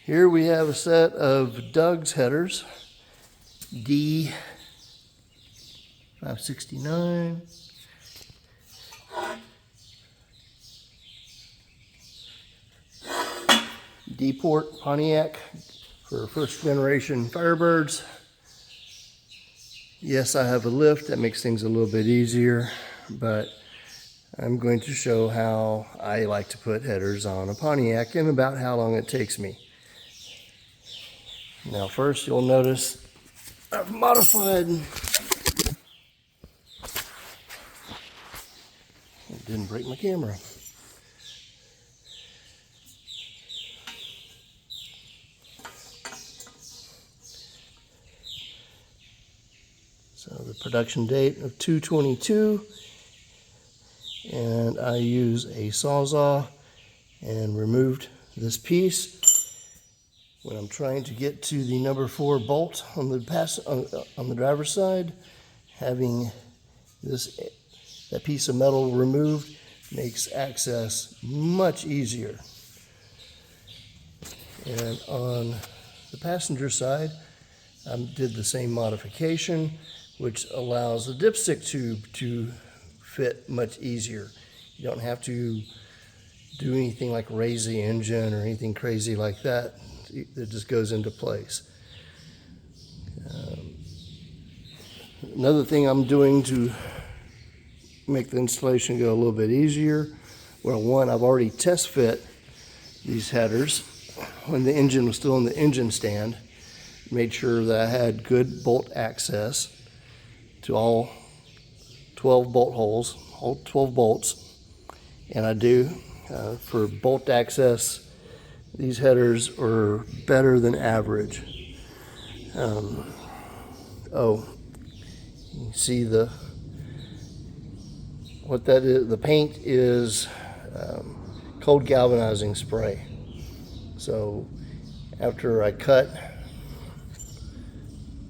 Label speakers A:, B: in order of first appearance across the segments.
A: Here we have a set of Doug's headers, D569. D-port Pontiac for first generation Firebirds. Yes, I have a lift. That makes things a little bit easier, but I'm going to show how I like to put headers on a Pontiac and about how long it takes me. Now first you'll notice I've modified. It didn't break my camera. So the production date of 2/22, and I use a Sawzall and removed this piece. When I'm trying to get to the number 4 bolt on the driver's side, having that piece of metal removed makes access much easier. And on the passenger side, I did the same modification, which allows the dipstick tube to fit much easier. You don't have to do anything like raise the engine or anything crazy like that. It just goes into place. Another thing I'm doing to make the installation go a little bit easier, well, one, I've already test fit these headers when the engine was still in the engine stand. Made sure that I had good bolt access to all 12 bolt holes, all 12 bolts, and I do. For bolt access, these headers are better than average. You see what that is? The paint is cold galvanizing spray. So after I cut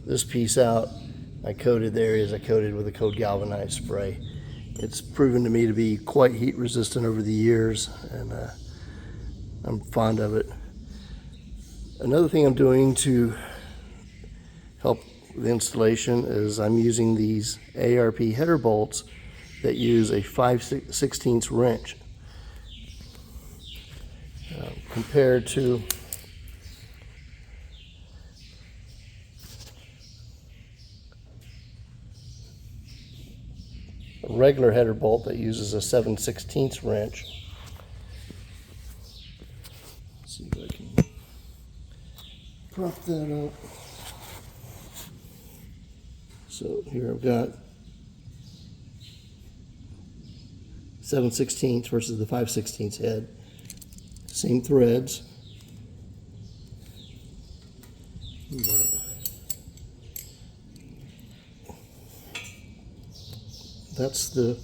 A: this piece out, I coated the areas I coated with a cold galvanized spray. It's proven to me to be quite heat resistant over the years, and I'm fond of it. Another thing I'm doing to help the installation is I'm using these ARP header bolts that use a 5/16 wrench compared to a regular header bolt that uses a 7/16 wrench. Let's see if I can prop that up. So here I've got 7/16 versus the 5/16 head. Same threads. But that's the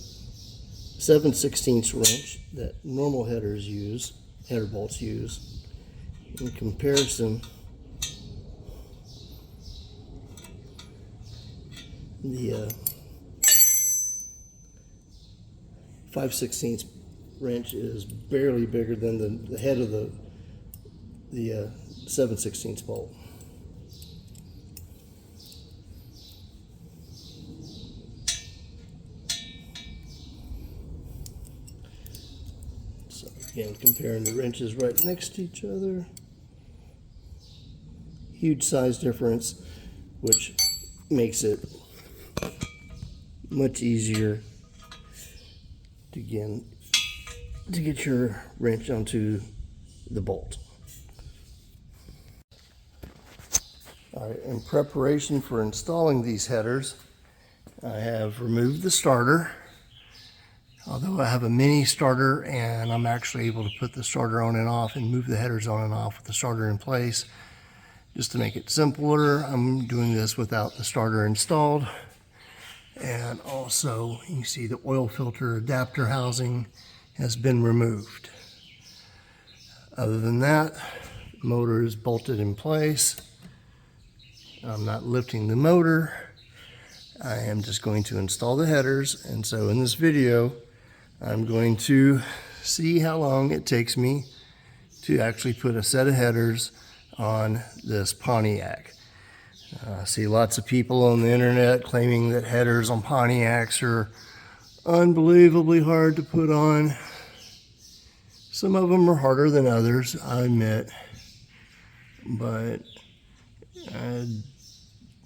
A: 7/16 wrench that normal header bolts use. In comparison, the 5/16 wrench is barely bigger than the head of the 7/16 bolt. So again, comparing the wrenches right next to each other, huge size difference, which makes it much easier to get your wrench onto the bolt. All right, in preparation for installing these headers, I have removed the starter. Although I have a mini starter, and I'm actually able to put the starter on and off and move the headers on and off with the starter in place. Just to make it simpler, I'm doing this without the starter installed. And also, you see the oil filter adapter housing has been removed. Other than that, the motor is bolted in place. I'm not lifting the motor. I am just going to install the headers. And so in this video, I'm going to see how long it takes me to actually put a set of headers on this Pontiac. I see lots of people on the internet claiming that headers on Pontiacs are unbelievably hard to put on. Some of them are harder than others, I admit. But,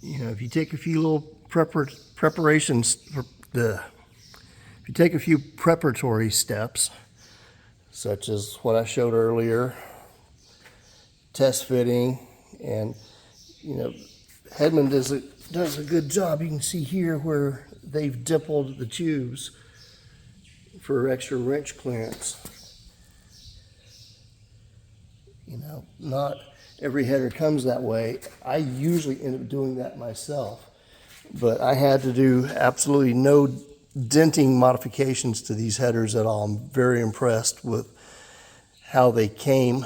A: you know, if you take a few little preparations, if you take a few preparatory steps, such as what I showed earlier, test fitting, and, you know, Hedman does a good job. You can see here where they've dimpled the tubes for extra wrench clearance. You know, not every header comes that way. I usually end up doing that myself, but I had to do absolutely no denting modifications to these headers at all. I'm very impressed with how they came.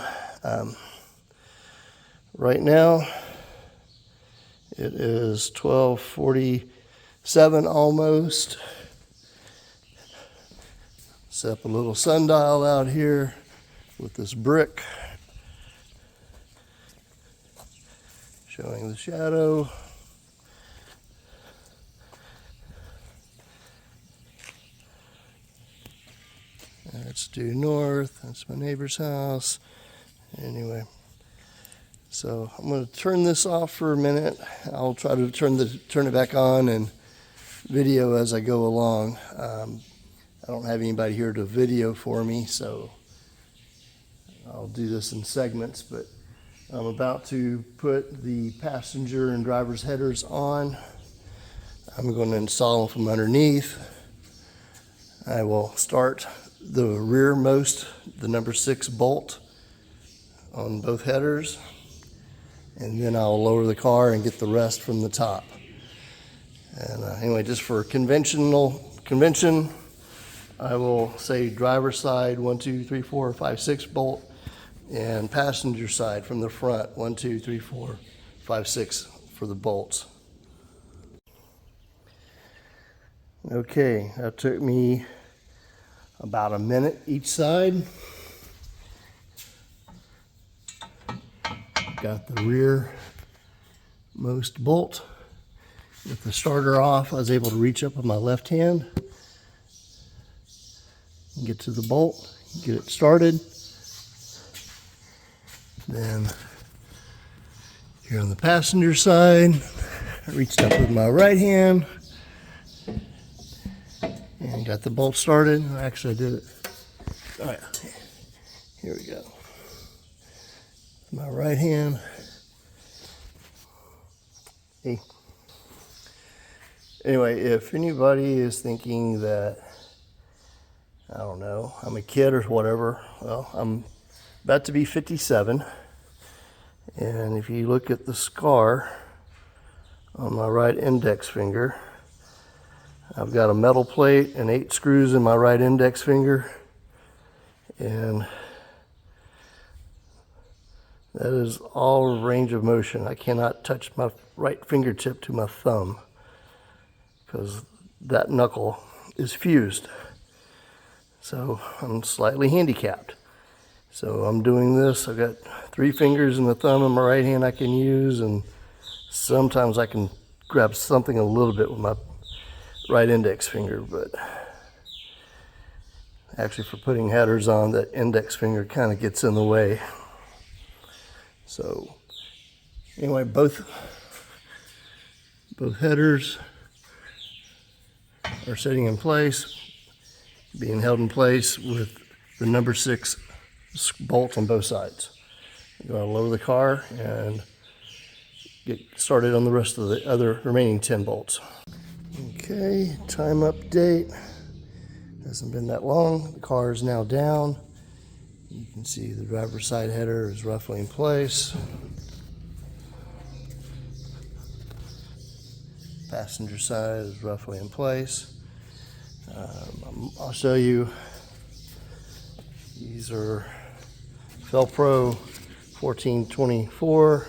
A: Right now, it is 12:47 almost. Set up a little sundial out here with this brick showing the shadow. That's due north. That's my neighbor's house. Anyway, so I'm going to turn this off for a minute. I'll try to turn it back on and video as I go along. I don't have anybody here to video for me, so I'll do this in segments, but I'm about to put the passenger and driver's headers on. I'm going to install them from underneath. I will start the rearmost, the number 6 bolt on both headers, and then I'll lower the car and get the rest from the top. And anyway, just for convention, I will say driver's side 1, 2, 3, 4, 5, 6 bolt, and passenger side from the front 1, 2, 3, 4, 5, 6 for the bolts. Okay, that took me about a minute each side. Got the rearmost bolt. With the starter off, I was able to reach up with my left hand, get to the bolt, get it started. Then here on the passenger side, I reached up with my right hand and got the bolt started. Actually, I did it. All right, here we go. My right hand. Hey. Anyway, if anybody is thinking that, I don't know, I'm a kid or whatever, well, I'm about to be 57. And if you look at the scar on my right index finger, I've got a metal plate and 8 screws in my right index finger, and that is all range of motion. I cannot touch my right fingertip to my thumb because that knuckle is fused. So I'm slightly handicapped. So I'm doing this. I've got 3 fingers and the thumb in my right hand I can use, and sometimes I can grab something a little bit with my right index finger, but actually for putting headers on, that index finger kind of gets in the way. So anyway, both headers are sitting in place, being held in place with the number 6 bolt on both sides. I'm going to lower the car and get started on the rest of the other remaining 10 bolts. Okay, time update. Hasn't been that long. The car is now down. You can see the driver's side header is roughly in place. Passenger side is roughly in place. I'll show you. These are FelPro 1424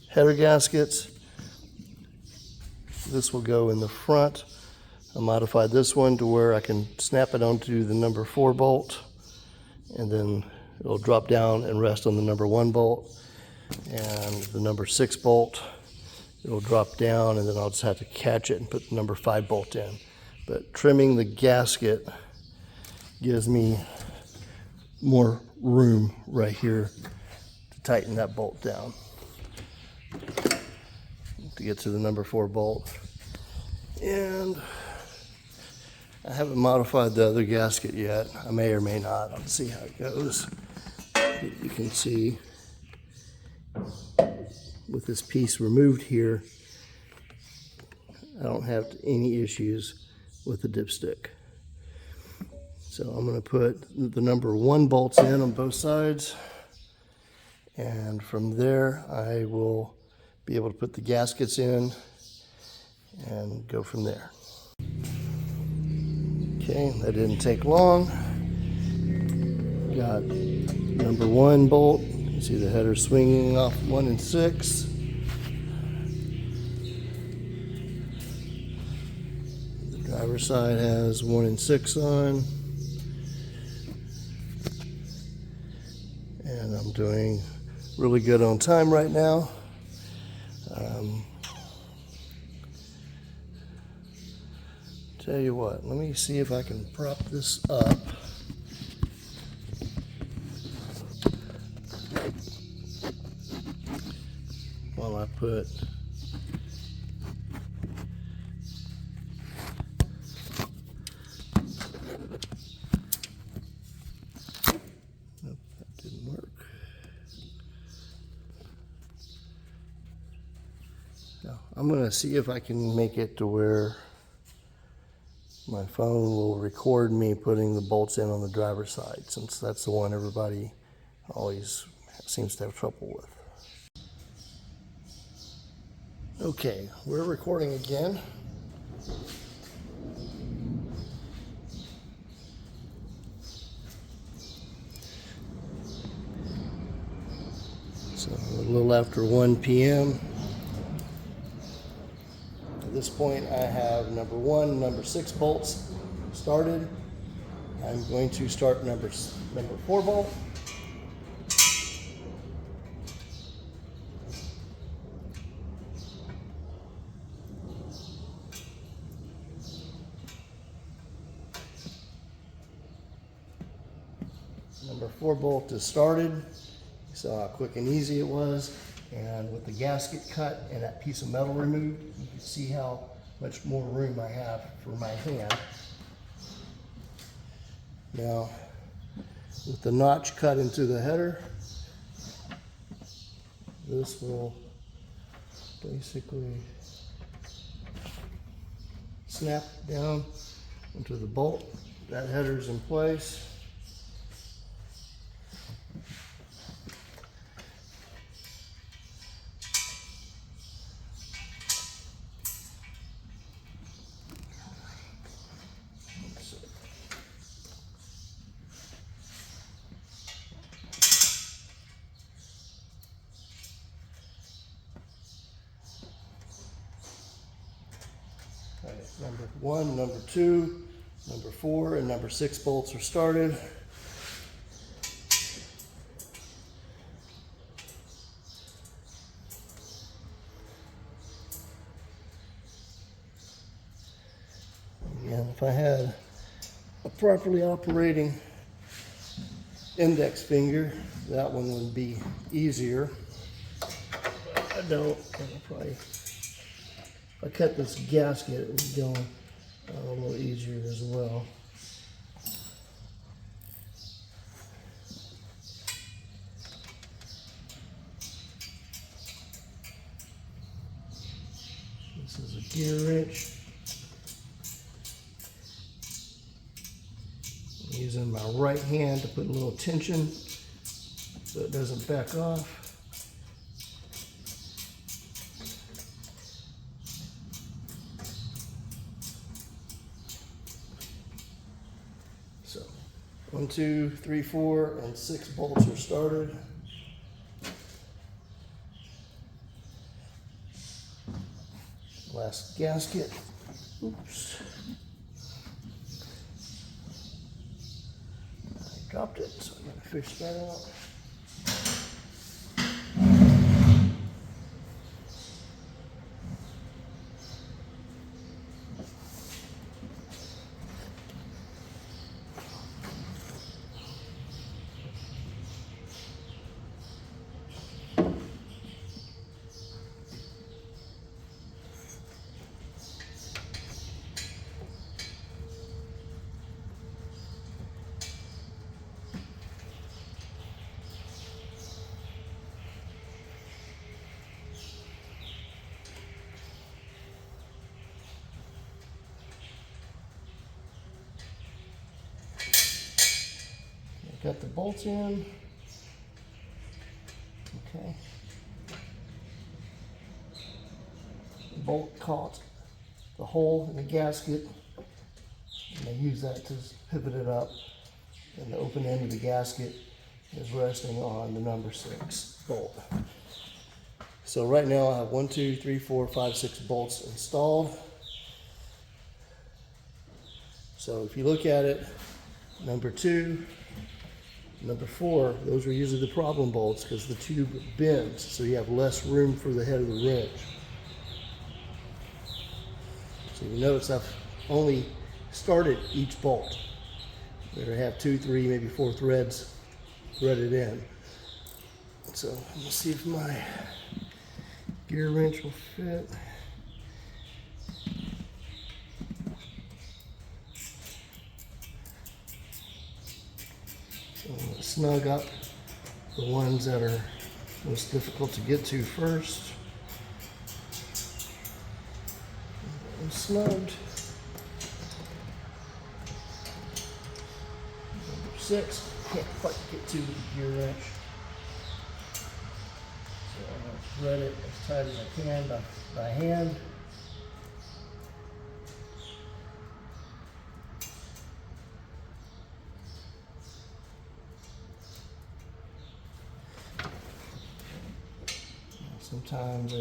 A: header gaskets. This will go in the front. I modified this one to where I can snap it onto the number 4 bolt, and then it'll drop down and rest on the number 1 bolt. and the number 6 bolt, it'll drop down, and then I'll just have to catch it and put the number 5 bolt in. But trimming the gasket gives me more room right here to tighten that bolt down to get to the number 4 bolt. And I haven't modified the other gasket yet. I may or may not. I'll see how it goes. You can see with this piece removed here, I don't have any issues with the dipstick. So I'm going to put the number 1 bolts in on both sides, and from there I will be able to put the gaskets in and go from there. Okay, that didn't take long. Got number 1 bolt. You see the header swinging off 1 and 6. The driver's side has 1 and 6 on. And I'm doing really good on time right now. Tell you what, let me see if I can prop this up. While I put nope, that didn't work. Now, I'm going to see if I can make it to where my phone will record me putting the bolts in on the driver's side, since that's the one everybody always seems to have trouble with. Okay, we're recording again. So a little after 1 p.m. At this point I have number 1, number 6 bolts started. I'm going to start number 4 bolt. Number 4 bolt is started. You saw how quick and easy it was. And with the gasket cut and that piece of metal removed, you can see how much more room I have for my hand. Now, with the notch cut into the header, this will basically snap down into the bolt. That header's in place. Number 1, number 2, number 4, and number 6 bolts are started. And if I had a properly operating index finger, that one would be easier. But I don't. I'll probably, if I cut this gasket, it would go a little easier as well. This is a gear wrench. I'm using my right hand to put a little tension so it doesn't back off. So 1, 2, 3, 4, and 6 bolts are started. Last gasket. Oops. I dropped it, so I'm going to fish that out. got the bolts in. Okay. The bolt caught the hole in the gasket, and I use that to pivot it up, and the open end of the gasket is resting on the number 6 bolt. So right now I have 1, 2, 3, 4, 5, 6 bolts installed. So if you look at it, number 2, number 4, those are usually the problem bolts because the tube bends, so you have less room for the head of the wrench. So you notice I've only started each bolt. There I have 2, 3, maybe 4 threads threaded in. So let's see if my gear wrench will fit. So I'm going to snug up the ones that are most difficult to get to first. And snugged. Number 6, can't quite get to the gear wrench. So I'm going to thread it as tight as I can by hand. Sometimes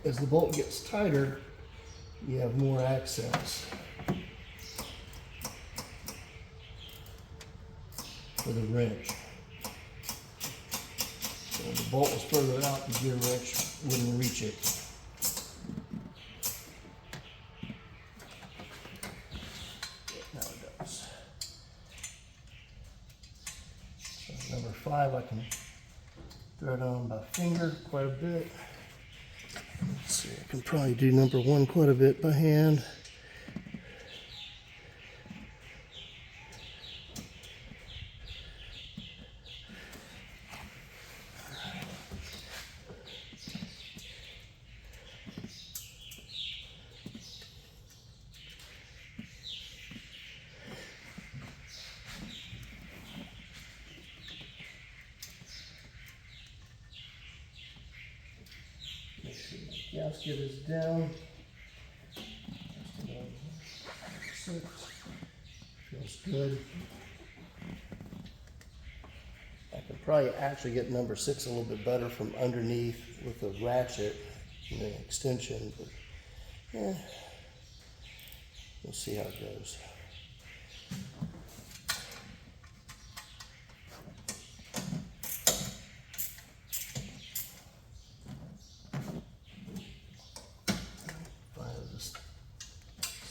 A: as the bolt gets tighter, you have more access for the wrench. So if the bolt was further out, the gear wrench wouldn't reach it. Now it does. So number 5, I can thread on by finger quite a bit. Let's see, I can probably do number 1 quite a bit by hand. Gasket is down. Feels good. I could probably actually get number 6 a little bit better from underneath with a ratchet and an extension, but yeah, we'll see how it goes.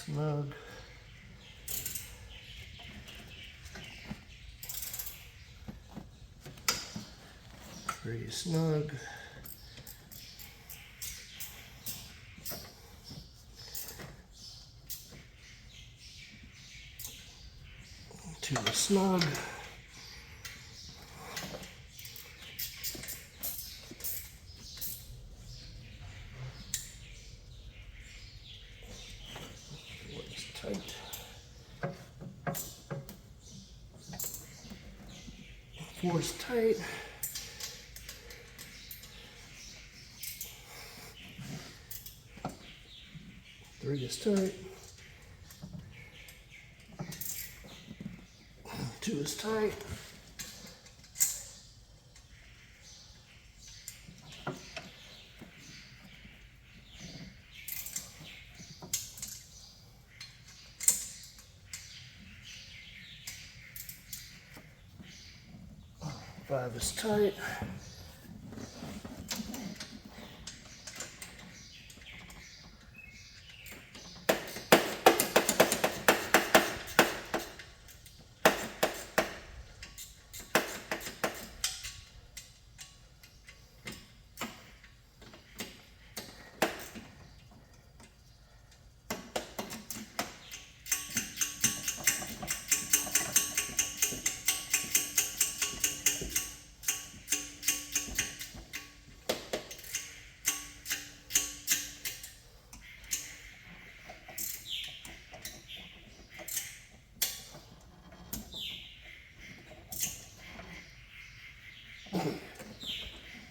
A: Snug. Pretty snug. To the snug. Tight. Force tight. Three is tight. 2 is tight. Five is tight.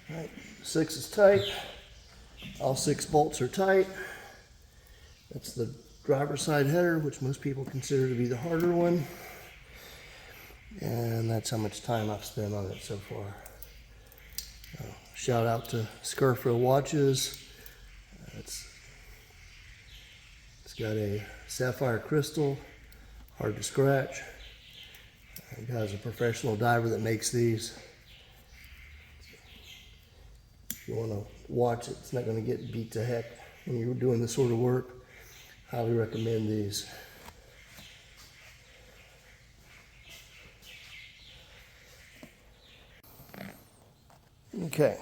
A: Right, 6 is tight. All 6 bolts are tight. That's the driver's side header, which most people consider to be the harder one. And that's how much time I've spent on it so far. Shout out to Scarfield Watches. It's got a sapphire crystal, hard to scratch. The guy's a professional diver that makes these. If you want to watch it, it's not going to get beat to heck when you're doing this sort of work. Highly recommend these. Okay,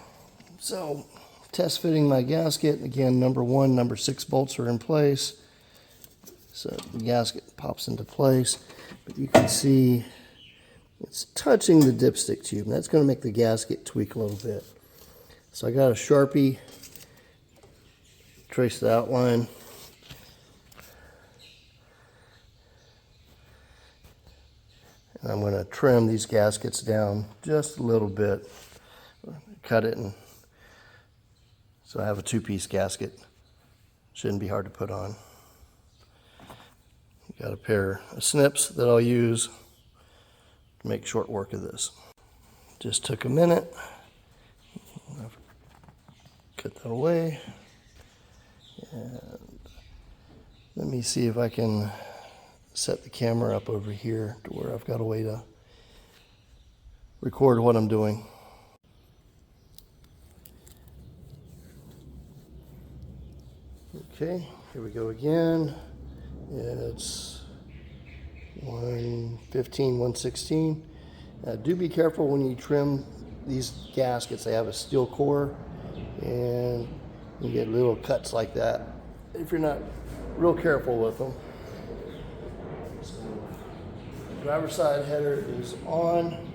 A: so test fitting my gasket. Again, number 1, number 6 bolts are in place. So the gasket pops into place, but you can see it's touching the dipstick tube, and that's going to make the gasket tweak a little bit. So I got a Sharpie, trace the outline. And I'm going to trim these gaskets down just a little bit. Cut it, and so I have a 2-piece gasket. Shouldn't be hard to put on. Got a pair of snips that I'll use to make short work of this. Just took a minute. I've cut that away. And let me see if I can set the camera up over here to where I've got a way to record what I'm doing. Okay, here we go again. It's 115, 116. Do be careful when you trim these gaskets. They have a steel core, and you get little cuts like that if you're not real careful with them. So, the driver's side header is on.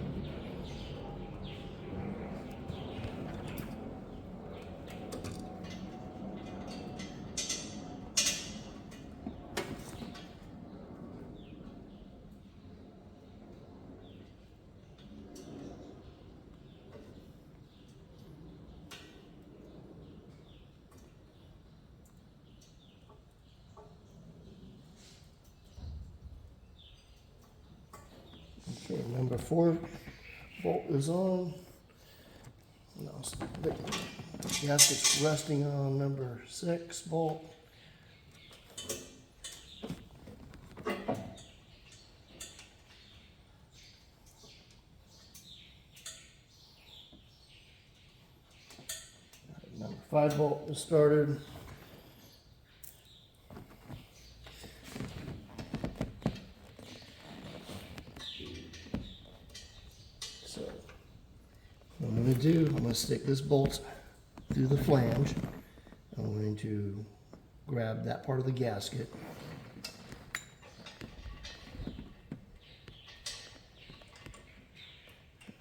A: Okay, number 4 bolt is on. The gasket's resting on number 6 bolt. Number 5 bolt is started. So what I'm going to do, I'm going to stick this bolt through the flange. I'm going to grab that part of the gasket.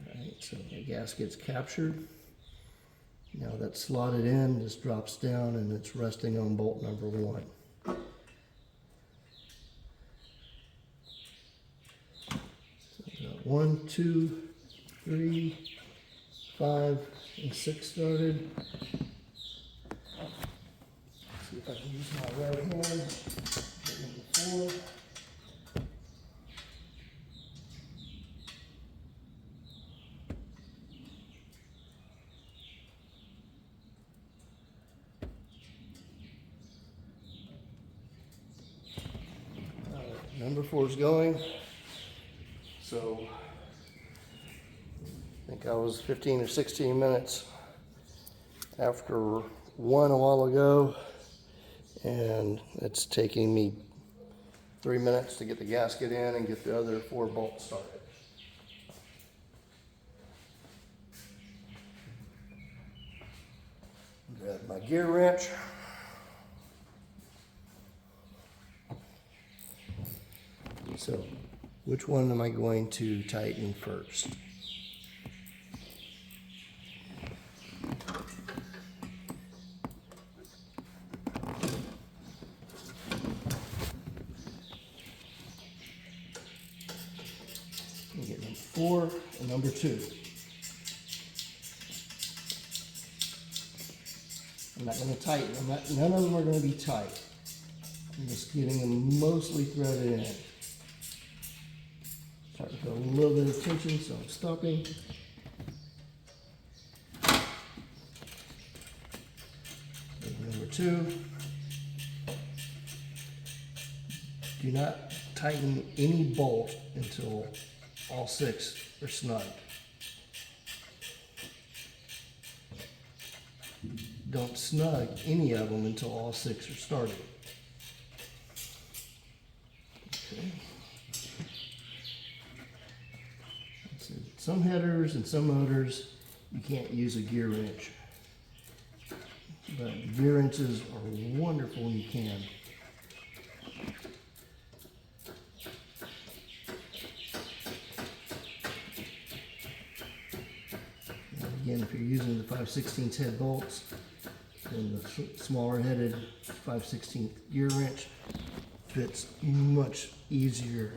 A: Alright, so the gasket's captured. Now that's slotted in, this drops down, and it's resting on bolt number 1. So I've got 1, 2, 3, 5, and 6 started. Let's see if I can use my right hand. Get number 4. Number 4 is going. So I think I was 15 or 16 minutes after 1 a while ago, and it's taking me 3 minutes to get the gasket in and get the other 4 bolts started. Grab my gear wrench. So, which one am I going to tighten first? You get number 4 and number 2. I'm not going to tighten. None of them are going to be tight. I'm just getting them mostly threaded in. Starting to feel a little bit of tension, so I'm stopping. Number 2. Do not tighten any bolt until all 6 are snug. Don't snug any of them until all 6 are started. Okay. So some headers and some motors, you can't use a gear wrench. But gear wrenches are wonderful when you can. And again, if you're using the 5/16 head bolts, then the smaller headed 5/16 gear wrench fits much easier.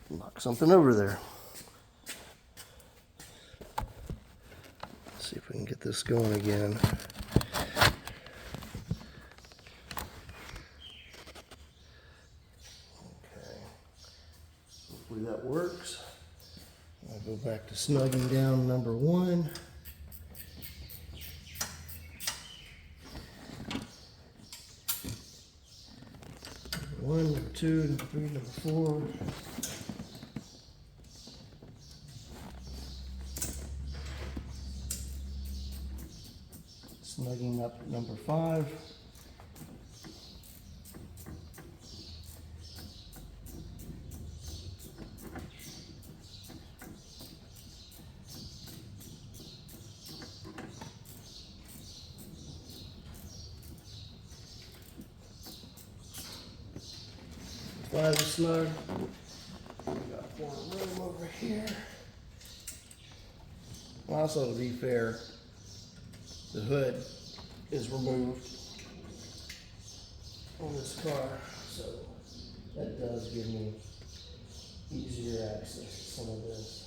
A: Knock something over there. Let's see if we can get this going again. Okay. Hopefully that works. I'll go back to snugging down number 1. Number 1, number 2, number 3, number 4. Snugging up number 5. Five is snug. We got more room over here. Also, to be fair, the hood is removed on this car, so that does give me easier access to some of this.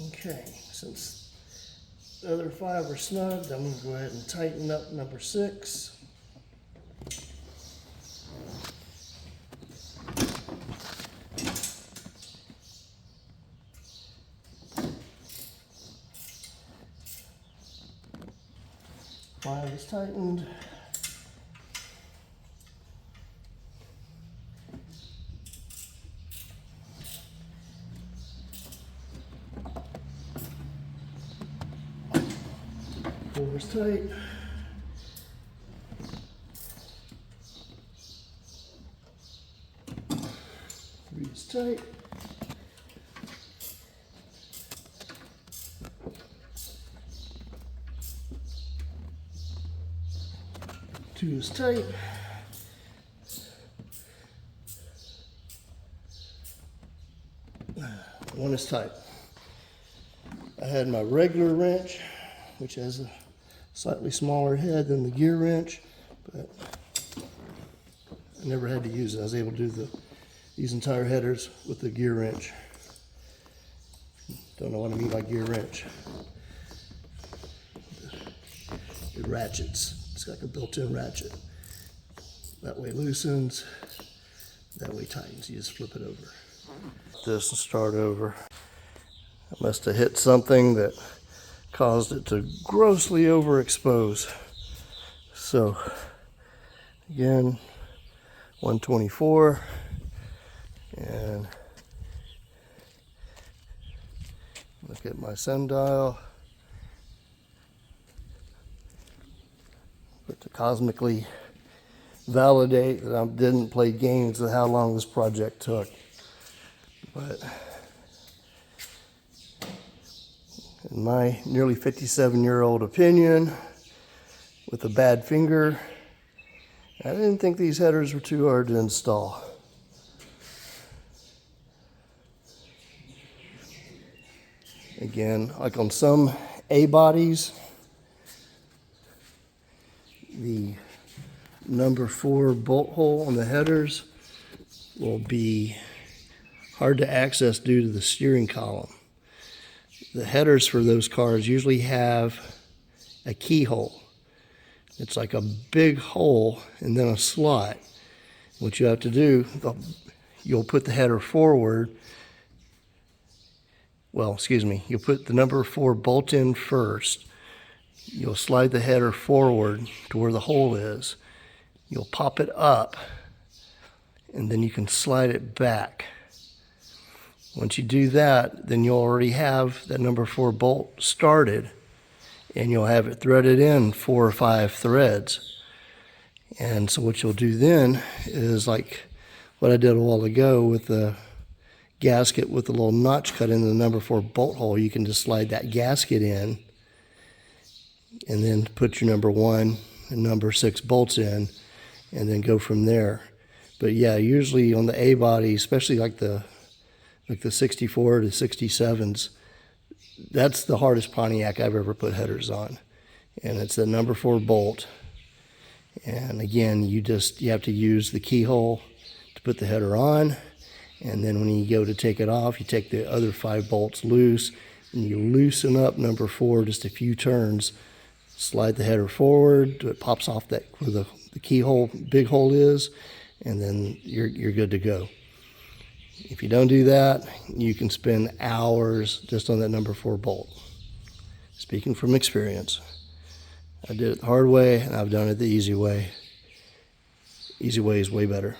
A: Okay, since the other 5 are snugged, I'm going to go ahead and tighten up number 6. Five is tightened. Four is tight. Three is tight. Two is tight. One is tight. I had my regular wrench, which has a slightly smaller head than the gear wrench, but I never had to use it. I was able to do these entire headers with the gear wrench. Don't know what I mean by gear wrench. It ratchets. It's got a built-in ratchet. That way loosens, that way tightens. You just flip it over. This and start over. I must have hit something that caused it to grossly overexpose. So again, 124 And look at my sundial. But to cosmically validate that I didn't play games with how long this project took. But in my nearly 57-year-old opinion, with a bad finger, I didn't think these headers were too hard to install. Again, like on some A bodies, the number 4 bolt hole on the headers will be hard to access due to the steering column. The headers for those cars usually have a keyhole. It's like a big hole and then a slot. What you have to do, you'll put the header forward. Well, excuse me, you'll put the number 4 bolt in first. You'll slide the header forward to where the hole is. You'll pop it up, and then you can slide it back. Once you do that, then you'll already have that number 4 bolt started, and you'll have it threaded in 4 or 5 threads. And so what you'll do then is like what I did a while ago with the gasket with the little notch cut in the number 4 bolt hole. You can just slide that gasket in and then put your number 1 and number 6 bolts in and then go from there. But yeah, usually on the A body, especially like the 64 to 67s, that's the hardest Pontiac I've ever put headers on. And it's the number 4 bolt. And again, you have to use the keyhole to put the header on. And then when you go to take it off, you take the other 5 bolts loose and you loosen up number 4 just a few turns. Slide the header forward, it pops off that where the keyhole, big hole is, and then you're good to go. If you don't do that, you can spend hours just on that number 4 bolt. Speaking from experience, I did it the hard way and I've done it the easy way. Easy way is way better.